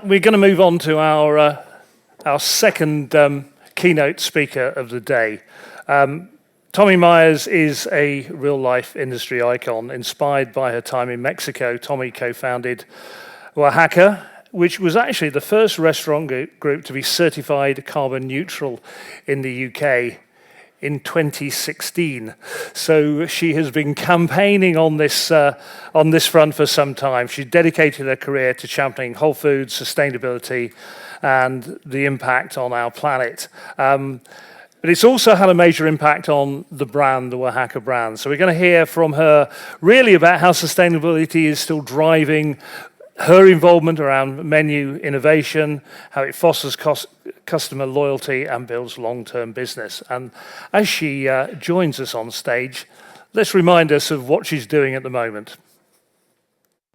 We're going to move on to our second keynote speaker of the day. Thomasina Miers is a real-life industry icon. Inspired by her time in Mexico, Tommi co-founded Wahaca, which was actually the first restaurant group to be certified carbon neutral in the UK in 2016. So she has been campaigning on this front for some time. She dedicated her career to championing whole food sustainability and the impact on our planet. But it's also had a major impact on the brand, the Wahaca brand. So we're going to hear from her really about how sustainability is still driving her involvement around menu innovation, how it fosters customer loyalty and builds long-term business. And as she joins us on stage, let's remind us of what she's doing at the moment.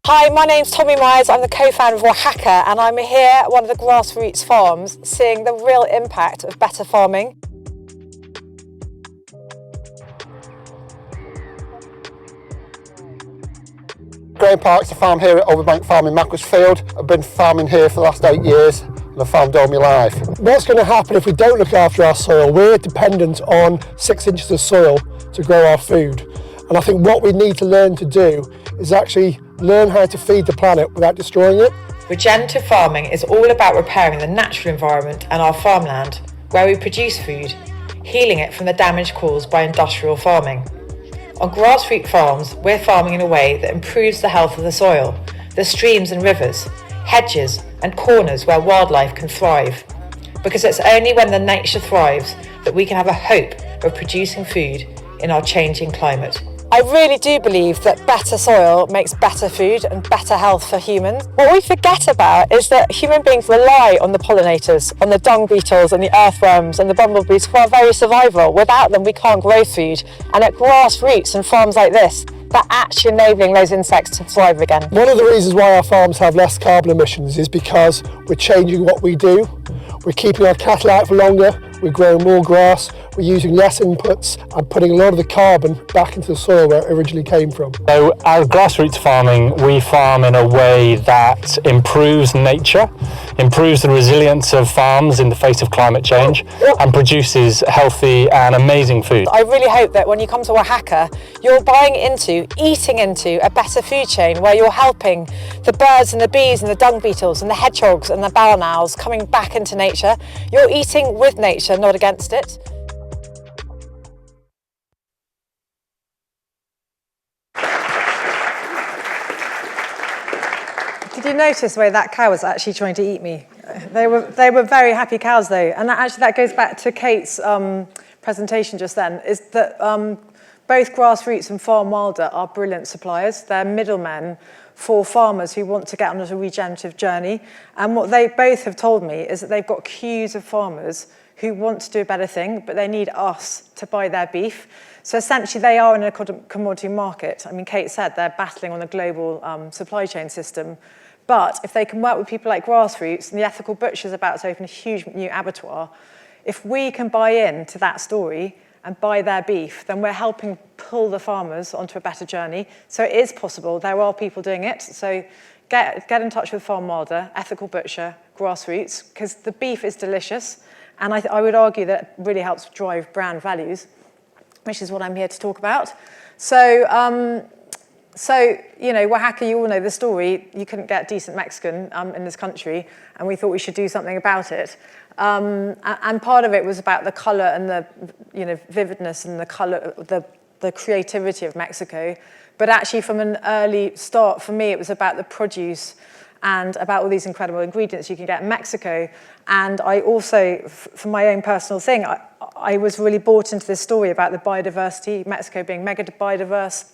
Hi, my name's Thomasina Miers. I'm the co-founder of Wahaca, and I'm here at one of the grassroots farms, seeing the real impact of better farming. Graham Park's a farm here at Overbank Farm in Macclesfield. I've been farming here for the last 8 years and I've farmed all my life. What's going to happen if we don't look after our soil? We're dependent on 6 inches of soil to grow our food. And I think what we need to learn to do is actually learn how to feed the planet without destroying it. Regenerative farming is all about repairing the natural environment and our farmland where we produce food, healing it from the damage caused by industrial farming. On grassroots farms, we're farming in a way that improves the health of the soil, the streams and rivers, hedges and corners where wildlife can thrive. Because it's only when the nature thrives that we can have a hope of producing food in our changing climate. I really do believe that better soil makes better food and better health for humans. What we forget about is that human beings rely on the pollinators, on the dung beetles and the earthworms and the bumblebees for our very survival. Without them, we can't grow food. And at grassroots and farms like this, they're actually enabling those insects to thrive again. One of the reasons why our farms have less carbon emissions is because we're changing what we do. We're keeping our cattle out for longer, we're growing more grass, we're using less inputs and putting a lot of the carbon back into the soil where it originally came from. So our grassroots farming, we farm in a way that improves nature, improves the resilience of farms in the face of climate change and produces healthy and amazing food. I really hope that when you come to Wahaca, you're eating into a better food chain where you're helping the birds and the bees and the dung beetles and the hedgehogs and the barrel owls coming back into nature. You're eating with nature, not against it. Did you notice the way that cow was actually trying to eat me? They were very happy cows though, and that goes back to Kate's presentation just then, is that both grassroots and Farm Wilder are brilliant suppliers. They're middlemen for farmers who want to get on a regenerative journey. And what they both have told me is that they've got queues of farmers who want to do a better thing, but they need us to buy their beef. So essentially they are in a commodity market. I mean, Kate said they're battling on the global supply chain system. But if they can work with people like Grassroots, and the Ethical Butcher's about to open a huge new abattoir, if we can buy into that story and buy their beef, then we're helping pull the farmers onto a better journey. So it is possible. There are people doing it. So get in touch with Farm Wilder, Ethical Butcher, Grassroots, because the beef is delicious. And I would argue that really helps drive brand values, which is what I'm here to talk about. So, you know, Wahaca, you all know the story. You couldn't get decent Mexican in this country, and we thought we should do something about it. And part of it was about the colour and the, vividness and the colour, the creativity of Mexico. But actually, from an early start, for me, it was about the produce and about all these incredible ingredients you can get in Mexico. And I also, for my own personal thing, I was really bought into this story about the biodiversity, Mexico being mega biodiverse.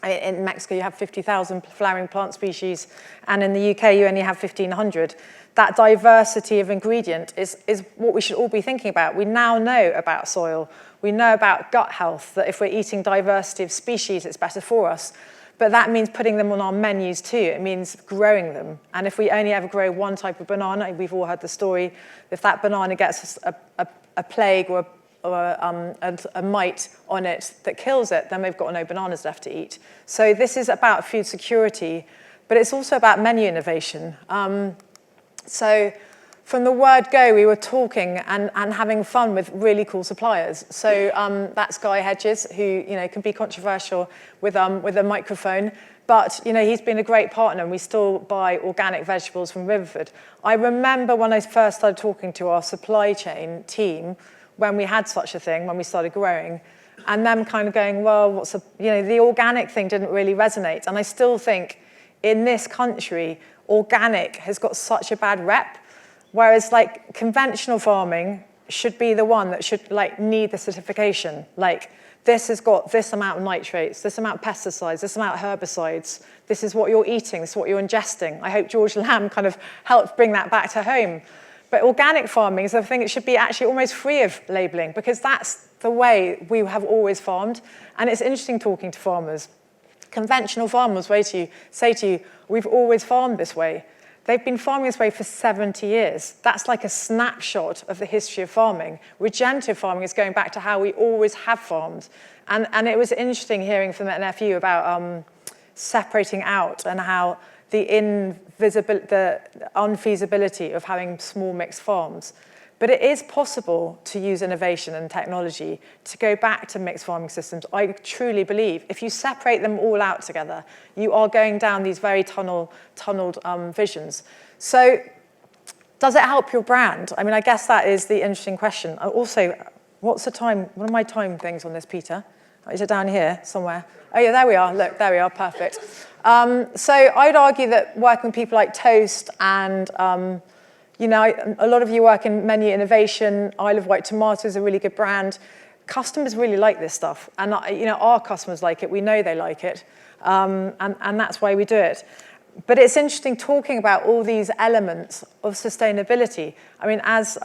In Mexico, you have 50,000 flowering plant species, and in the UK, you only have 1,500. That diversity of ingredient is what we should all be thinking about. We now know about soil. We know about gut health, that if we're eating diversity of species, it's better for us. But that means putting them on our menus too. It means growing them. And if we only ever grow one type of banana, we've all heard the story, if that banana gets a plague or a mite on it that kills it, then we've got no bananas left to eat. So this is about food security, but it's also about menu innovation. So from the word go, we were talking and having fun with really cool suppliers. So that's Guy Hedges, who can be controversial with a microphone, but he's been a great partner, and we still buy organic vegetables from Riverford. I remember when I first started talking to our supply chain team, when we had such a thing, when we started growing, and them kind of going, well, the organic thing didn't really resonate. And I still think in this country, organic has got such a bad rep. Whereas like conventional farming should be the one that should need the certification. Like this has got this amount of nitrates, this amount of pesticides, this amount of herbicides, this is what you're eating, this is what you're ingesting. I hope George Lamb kind of helped bring that back to home. But organic farming is the thing that should be actually almost free of labelling, because that's the way we have always farmed. And it's interesting talking to farmers. Conventional farmers say to you, we've always farmed this way. They've been farming this way for 70 years. That's like a snapshot of the history of farming. Regenerative farming is going back to how we always have farmed. And it was interesting hearing from the NFU about separating out and how the unfeasibility of having small mixed farms. But it is possible to use innovation and technology to go back to mixed farming systems. I truly believe if you separate them all out together, you are going down these very tunneled visions. So does it help your brand? I mean, I guess that is the interesting question. Also, what's the time? What are my time things on this, Peter? Is it down here somewhere? Oh yeah, there we are. Look, there we are, perfect. So I'd argue that working with people like Toast and a lot of you work in menu innovation. Isle of Wight Tomato is a really good brand. Customers really like this stuff. And our customers like it. We know they like it. And that's why we do it. But it's interesting talking about all these elements of sustainability. I mean, as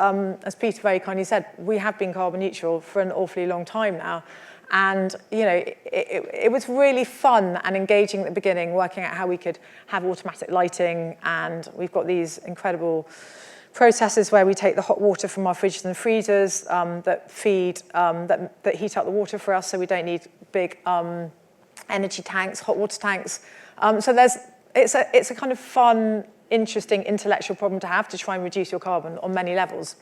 Peter very kindly said, we have been carbon neutral for an awfully long time now. And, it was really fun and engaging at the beginning, working out how we could have automatic lighting. And we've got these incredible processes where we take the hot water from our fridges and freezers that heat up the water for us, so we don't need big energy tanks, hot water tanks. So it's a kind of fun, interesting intellectual problem to have to try and reduce your carbon on many levels.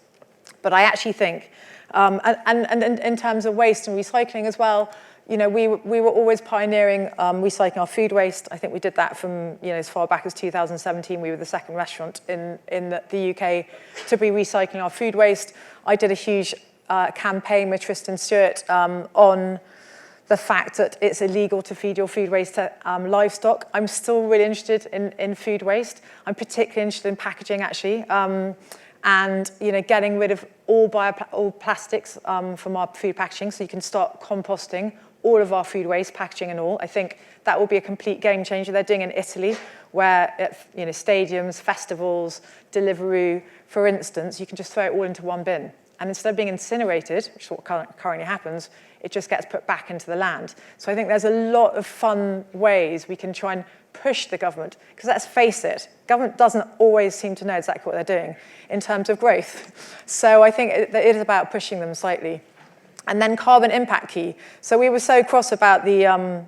But I actually think, and in terms of waste and recycling as well, we were always pioneering recycling our food waste. I think we did that from as far back as 2017. We were the second restaurant in the UK to be recycling our food waste. I did a huge campaign with Tristan Stewart on the fact that it's illegal to feed your food waste to livestock. I'm still really interested in food waste. I'm particularly interested in packaging, actually. And getting rid of all plastics from our food packaging, so you can start composting all of our food waste, packaging and all. I think that will be a complete game changer. They're doing in Italy, where at stadiums, festivals, Deliveroo, for instance, you can just throw it all into one bin. And instead of being incinerated, which is what currently happens, it just gets put back into the land. So I think there's a lot of fun ways we can try and push the government, because let's face it, government doesn't always seem to know exactly what they're doing in terms of growth. So I think it is about pushing them slightly. And then carbon impact key. So we were so cross about the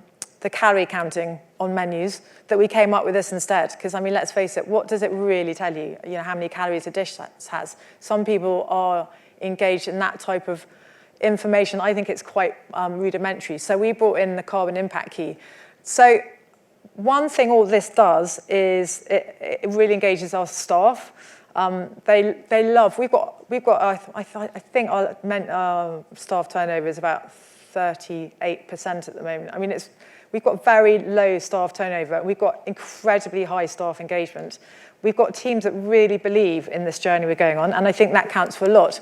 calorie counting on menus that we came up with this instead. Because I mean, let's face it, what does it really tell you? How many calories a dish has? Some people are engaged in that type of information. I think it's quite rudimentary. So we brought in the carbon impact key. So one thing all this does is it really engages our staff. They love. We've got. I think our staff turnover is about 38% at the moment. I mean, we've got very low staff turnover. We've got incredibly high staff engagement. We've got teams that really believe in this journey we're going on, and I think that counts for a lot.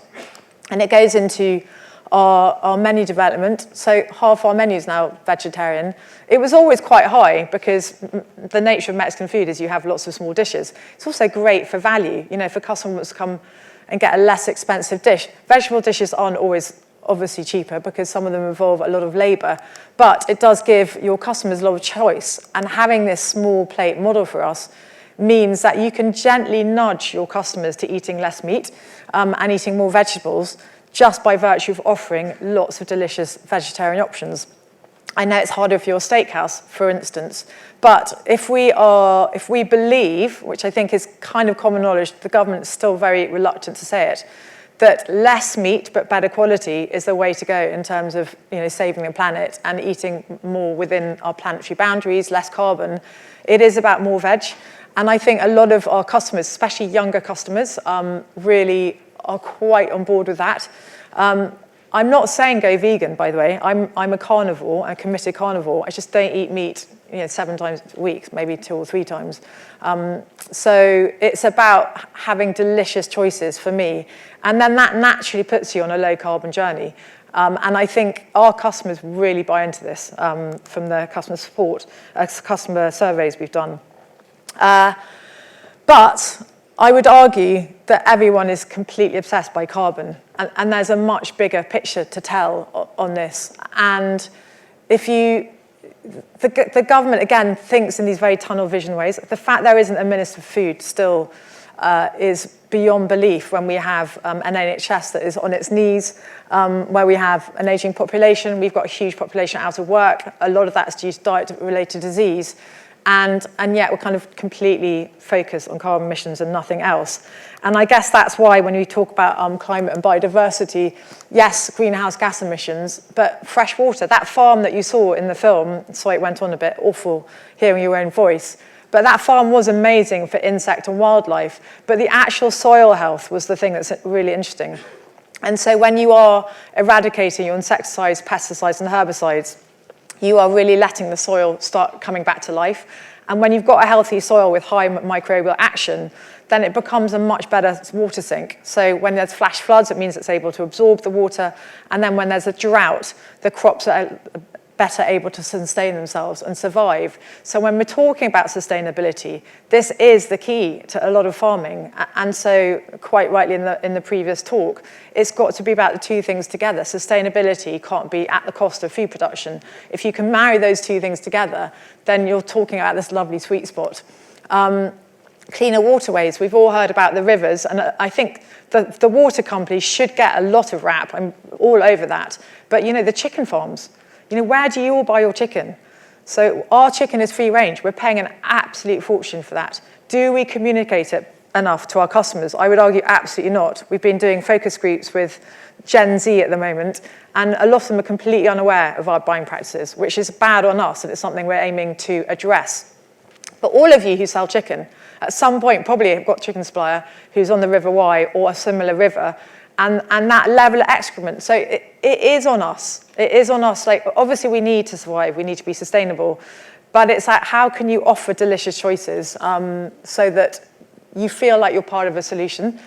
And it goes into our menu development. So half our menu is now vegetarian. It was always quite high because the nature of Mexican food is you have lots of small dishes. It's also great for value. If a customer wants to come and get a less expensive dish. Vegetable dishes aren't always obviously cheaper because some of them involve a lot of labor, but it does give your customers a lot of choice. And having this small plate model for us means that you can gently nudge your customers to eating less meat and eating more vegetables, just by virtue of offering lots of delicious vegetarian options. I know it's harder for your steakhouse, for instance, but if we believe, which I think is kind of common knowledge, the government is still very reluctant to say it, that less meat but better quality is the way to go in terms of saving the planet and eating more within our planetary boundaries, less carbon. It is about more veg, and I think a lot of our customers, especially younger customers, really are quite on board with that. I'm not saying go vegan, by the way. I'm a carnivore, a committed carnivore. I just don't eat meat 7 times a week, maybe 2 or 3 times. So it's about having delicious choices for me. And then that naturally puts you on a low carbon journey. And I think our customers really buy into this from the customer support, customer surveys we've done. But I would argue that everyone is completely obsessed by carbon, and there's a much bigger picture to tell on this. And the government, again, thinks in these very tunnel vision ways. The fact there isn't a Minister for Food still is beyond belief when we have an NHS that is on its knees, where we have an aging population. We've got a huge population out of work. A lot of that's due to diet-related disease. And yet we're kind of completely focused on carbon emissions and nothing else. And I guess that's why when we talk about climate and biodiversity, yes, greenhouse gas emissions, but fresh water, that farm that you saw in the film, sorry it went on a bit, awful hearing your own voice, but that farm was amazing for insect and wildlife, but the actual soil health was the thing that's really interesting. And so when you are eradicating your insecticides, pesticides and herbicides, you are really letting the soil start coming back to life. And when you've got a healthy soil with high microbial action, then it becomes a much better water sink. So when there's flash floods, it means it's able to absorb the water. And then when there's a drought, the crops are better able to sustain themselves and survive. So when we're talking about sustainability, this is the key to a lot of farming. And so quite rightly in the previous talk, it's got to be about the two things together. Sustainability can't be at the cost of food production. If you can marry those two things together, then you're talking about this lovely sweet spot. Cleaner waterways, we've all heard about the rivers, and I think the water companies should get a lot of rap. I'm all over that. But the chicken farms, where do you all buy your chicken? So our chicken is free range. We're paying an absolute fortune for that. Do we communicate it enough to our customers? I would argue absolutely not. We've been doing focus groups with Gen Z at the moment, and a lot of them are completely unaware of our buying practices, which is bad on us, and it's something we're aiming to address. But all of you who sell chicken, at some point probably have got a chicken supplier who's on the River Wye or a similar river, and that level of excrement. So it is on us. It is on us. Like, obviously we need to survive, we need to be sustainable, but it's like, how can you offer delicious choices so that you feel like you're part of a solution?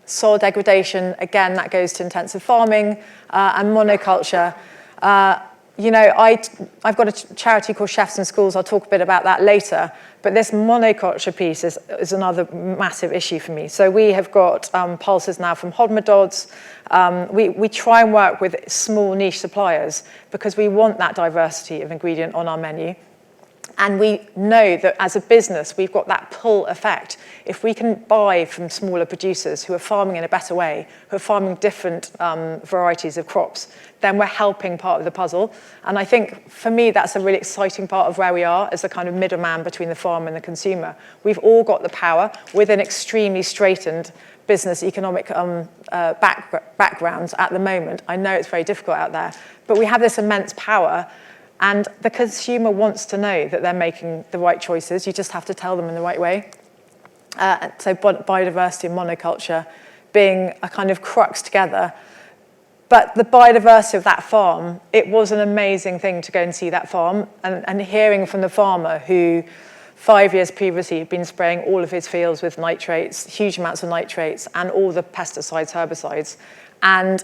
Soil degradation, again, that goes to intensive farming and monoculture. I've got a charity called Chefs in Schools. I'll talk a bit about that later. But this monoculture piece is another massive issue for me. So we have got pulses now from Hodmedods. We try and work with small niche suppliers because we want that diversity of ingredient on our menu. And we know that as a business, we've got that pull effect. If we can buy from smaller producers who are farming in a better way, who are farming different varieties of crops, then we're helping part of the puzzle. And I think, for me, that's a really exciting part of where we are as a kind of middleman between the farmer and the consumer. We've all got the power with an extremely straightened business economic backgrounds at the moment. I know it's very difficult out there, but we have this immense power. And the consumer wants to know that they're making the right choices. You just have to tell them in the right way. So biodiversity and monoculture being a kind of crux together. But the biodiversity of that farm, it was an amazing thing to go and see that farm. And hearing from the farmer who 5 years previously had been spraying all of his fields with nitrates, huge amounts of nitrates, and all the pesticides, herbicides. And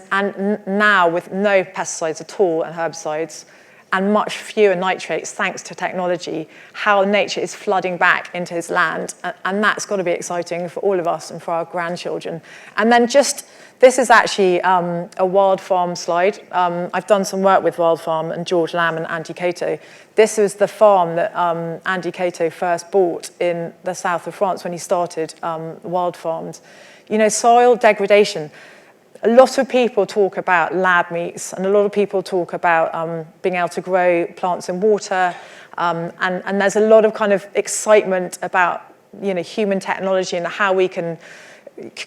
now with no pesticides at all and herbicides, and much fewer nitrates thanks to technology, how nature is flooding back into his land. And that's got to be exciting for all of us and for our grandchildren. And then this is actually a Wild Farm slide. I've done some work with Wild Farm and George Lamb and Andy Cato. This was the farm that Andy Cato first bought in the south of France when he started Wild Farms. Soil degradation. A lot of people talk about lab meats, and a lot of people talk about being able to grow plants in water, and there's a lot of kind of excitement about, you know, human technology and how we can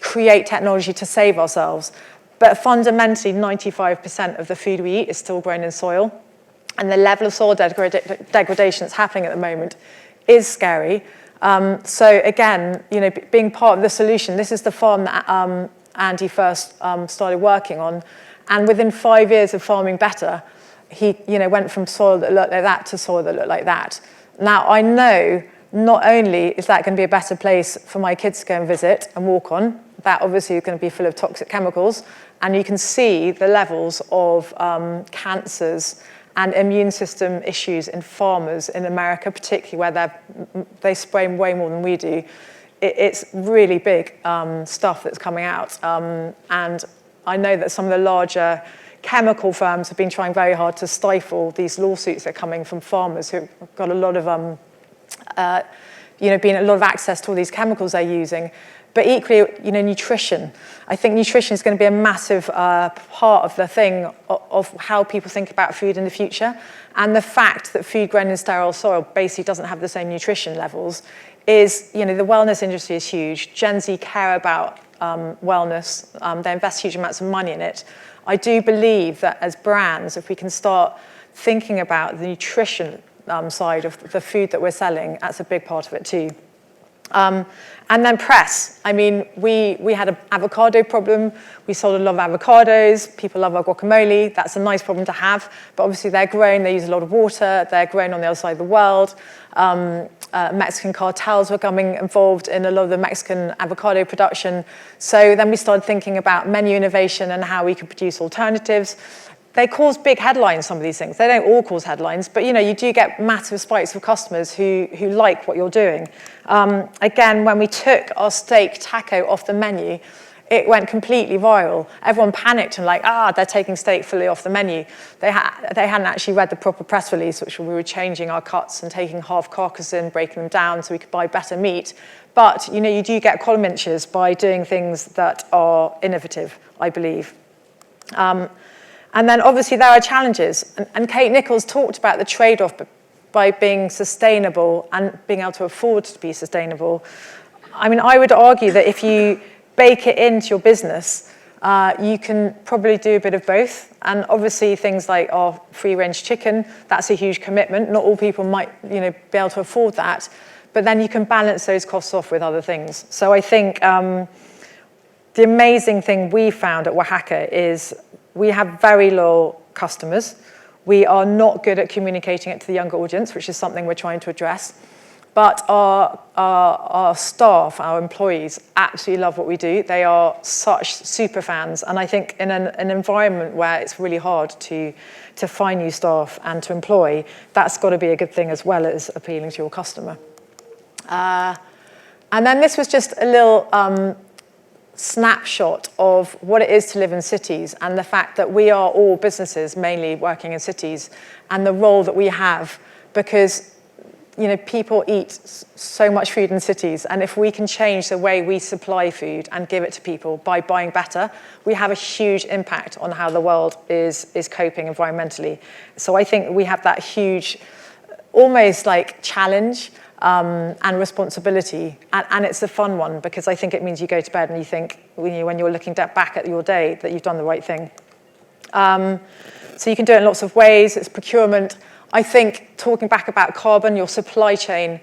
create technology to save ourselves. But fundamentally, 95% of the food we eat is still grown in soil, and the level of soil degradation that's happening at the moment is scary. So again, you know, being part of the solution, this is the farm that Andy first started working on, and within 5 years of farming better, he, you know, went from soil that looked like that to soil that looked like that. Now I know not only is that going to be a better place for my kids to go and visit and walk on, that obviously is going to be full of toxic chemicals, and you can see the levels of cancers and immune system issues in farmers in America, particularly where they spray way more than we do. It's really big stuff that's coming out. And I know that some of the larger chemical firms have been trying very hard to stifle these lawsuits that are coming from farmers who've got a lot of, you know, been a lot of access to all these chemicals they're using. But equally, you know, nutrition. I think nutrition is going to be a massive part of the thing of how people think about food in the future. And the fact that food grown in sterile soil basically doesn't have the same nutrition levels is, you know, the wellness industry is huge. Gen Z care about wellness. They invest huge amounts of money in it. I do believe that as brands, if we can start thinking about the nutrition side of the food that we're selling, that's a big part of it too. And then press. I mean, we had an avocado problem. We sold a lot of avocados. People love our guacamole. That's a nice problem to have. But obviously they're grown, they use a lot of water. They're grown on the other side of the world. Mexican cartels were becoming involved in a lot of the Mexican avocado production. So then we started thinking about menu innovation and how we could produce alternatives. They cause big headlines, some of these things. They don't all cause headlines, but you know, you do get massive spikes of customers who like what you're doing. Again, when we took our steak taco off the menu, it went completely viral. Everyone panicked and like, they're taking steak fully off the menu. They hadn't actually read the proper press release, which we were changing our cuts and taking half carcass in, breaking them down so we could buy better meat. But you know, you do get column inches by doing things that are innovative, I believe. And then obviously there are challenges. And Kate Nichols talked about the trade-off by being sustainable and being able to afford to be sustainable. I mean, I would argue that if you bake it into your business, you can probably do a bit of both. And obviously things like our free-range chicken, that's a huge commitment. Not all people might, you know, be able to afford that. But then you can balance those costs off with other things. So I think the amazing thing we found at Wahaca is we have very loyal customers. We are not good at communicating it to the younger audience, which is something we're trying to address. But our staff, our employees, absolutely love what we do. They are such super fans. And I think in an environment where it's really hard to find new staff and to employ, that's got to be a good thing as well as appealing to your customer. And then this was just a little snapshot of what it is to live in cities and the fact that we are all businesses mainly working in cities and the role that we have, because you know, people eat so much food in cities, and if we can change the way we supply food and give it to people by buying better, we have a huge impact on how the world is coping environmentally. So I think we have that huge, almost like challenge and responsibility, and it's a fun one because I think it means you go to bed and you think, when you're looking back at your day, that you've done the right thing. So you can do it in lots of ways. It's procurement. I think talking back about carbon, your supply chain,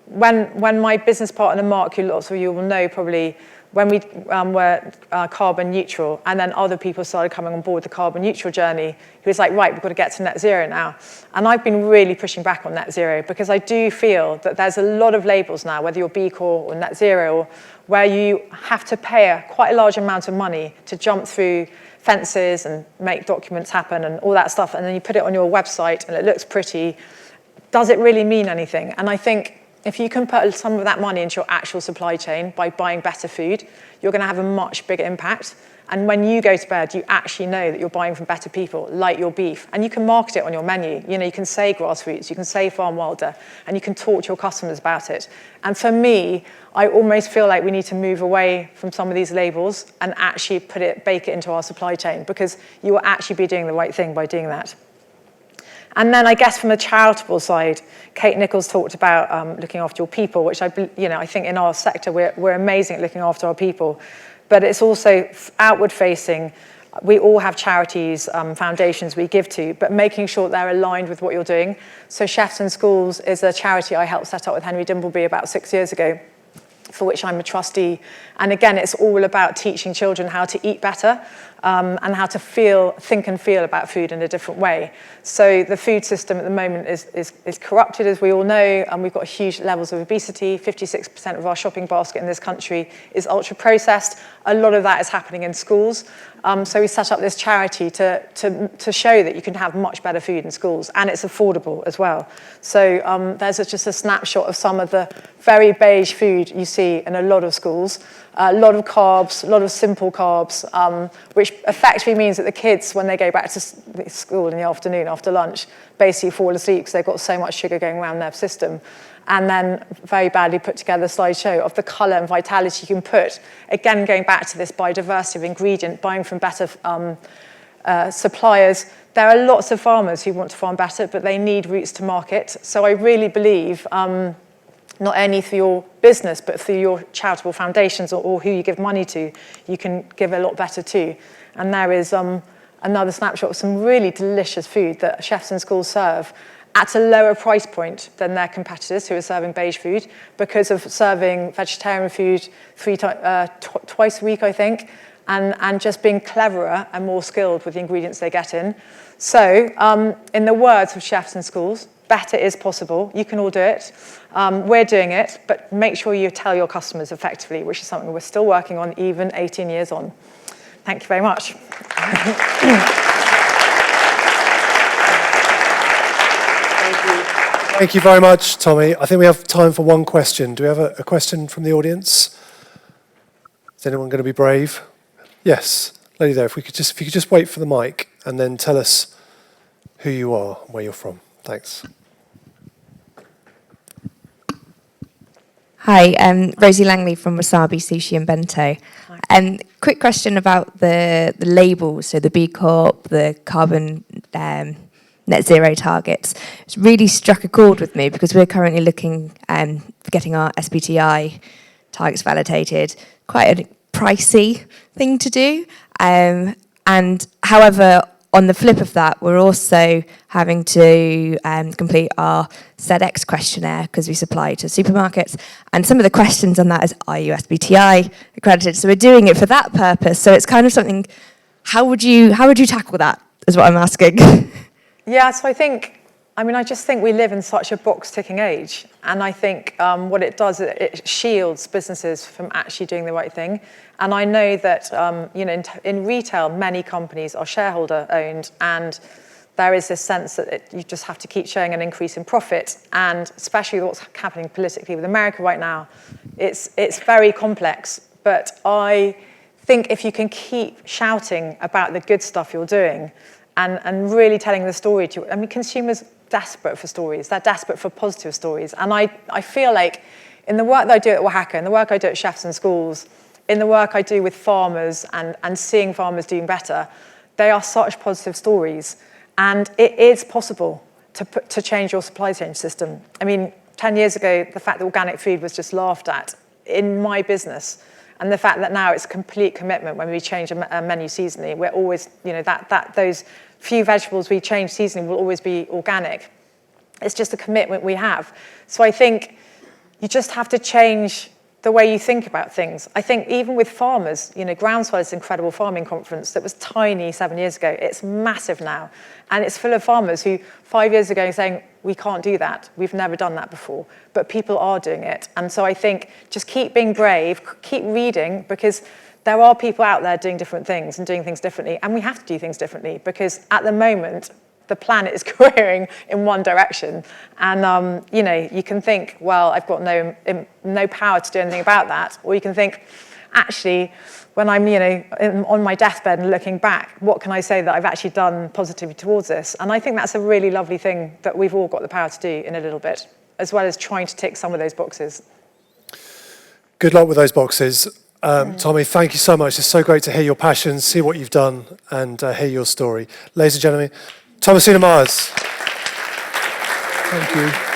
when my business partner Mark, who lots of you will know probably, when we were carbon neutral, and then other people started coming on board the carbon neutral journey, he was like, right, we've got to get to net zero now. And I've been really pushing back on net zero because I do feel that there's a lot of labels now, whether you're B Corp or net zero, where you have to pay quite a large amount of money to jump through fences and make documents happen and all that stuff, and then you put it on your website and it looks pretty. Does it really mean anything? And I think if you can put some of that money into your actual supply chain by buying better food, you're going to have a much bigger impact. And when you go to bed, you actually know that you're buying from better people, like your beef. And you can market it on your menu. You know, you can say grassroots, you can say farm wilder, and you can talk to your customers about it. And for me, I almost feel like we need to move away from some of these labels and actually bake it into our supply chain, because you will actually be doing the right thing by doing that. And then I guess from the charitable side, Kate Nichols talked about looking after your people, which I think in our sector we're amazing at looking after our people. But it's also outward facing. We all have charities, foundations we give to, but making sure they're aligned with what you're doing. So Chefs in Schools is a charity I helped set up with Henry Dimbleby about 6 years ago, for which I'm a trustee. And again, it's all about teaching children how to eat better and how to think and feel about food in a different way. So the food system at the moment is corrupted, as we all know, and we've got huge levels of obesity. 56% of our shopping basket in this country is ultra-processed. A lot of that is happening in schools. So we set up this charity to show that you can have much better food in schools, and it's affordable as well. So there's just a snapshot of some of the very beige food you see in a lot of schools. A lot of carbs, a lot of simple carbs, which effectively means that the kids, when they go back to school in the afternoon after lunch, basically fall asleep because they've got so much sugar going around their system. And then very badly put together slideshow of the colour and vitality you can put. Again, going back to this biodiversity of ingredient, buying from better suppliers. There are lots of farmers who want to farm better, but they need routes to market. So I really believe, not only through your business, but through your charitable foundations or who you give money to, you can give a lot better too. And there is another snapshot of some really delicious food that Chefs in Schools serve at a lower price point than their competitors who are serving beige food, because of serving vegetarian food twice a week, I think, and just being cleverer and more skilled with the ingredients they get in. So, in the words of Chefs in Schools, better is possible. You can all do it. We're doing it, but make sure you tell your customers effectively, which is something we're still working on even 18 years on. Thank you very much. Thank you very much, Tommi. I think we have time for one question. Do we have a question from the audience? Is anyone going to be brave? Yes, lady there. If you could just wait for the mic and then tell us who you are and where you're from. Thanks. Hi, Rosie Langley from Wasabi Sushi and Bento. Quick question about the labels, so the B Corp, the carbon net zero targets. It's really struck a chord with me because we're currently looking for getting our SBTI targets validated. Quite a pricey thing to do. And however, on the flip of that, we're also having to complete our ZX questionnaire because we supply to supermarkets. And some of the questions on that is, are you SBTI accredited? So we're doing it for that purpose. So it's kind of something, how would you tackle that, is what I'm asking. Yeah, so I just think we live in such a box-ticking age. And I think what it does, it shields businesses from actually doing the right thing. And I know that, in retail, many companies are shareholder-owned, and there is this sense that you just have to keep showing an increase in profit. And especially what's happening politically with America right now, it's very complex. But I think if you can keep shouting about the good stuff you're doing and really telling the story consumers desperate for stories. They're desperate for positive stories. And I feel like in the work that I do at Wahaca, in the work I do at Chefs in Schools, in the work I do with farmers and seeing farmers doing better, they are such positive stories. And it is possible to change your supply chain system. 10 years ago, the fact that organic food was just laughed at in my business, and the fact that now it's a complete commitment when we change a menu seasonally. We're always, those few vegetables we change seasonally will always be organic. It's just a commitment we have. So I think you just have to change the way you think about things. I think even with farmers, Groundswell is an incredible farming conference that was tiny 7 years ago. It's massive now. And it's full of farmers who 5 years ago are saying, we can't do that. We've never done that before. But people are doing it. And so I think just keep being brave, keep reading, because there are people out there doing different things and doing things differently. And we have to do things differently because at the moment, the planet is careering in one direction. And, you know, you can think, well, I've got no power to do anything about that. Or you can think, actually, when I'm, you know, on my deathbed and looking back, what can I say that I've actually done positively towards this? And I think that's a really lovely thing that we've all got the power to do in a little bit, as well as trying to tick some of those boxes. Good luck with those boxes. Tommi, thank you so much. It's so great to hear your passion, see what you've done, and hear your story. Ladies and gentlemen, Thomasina Miers. Thank you.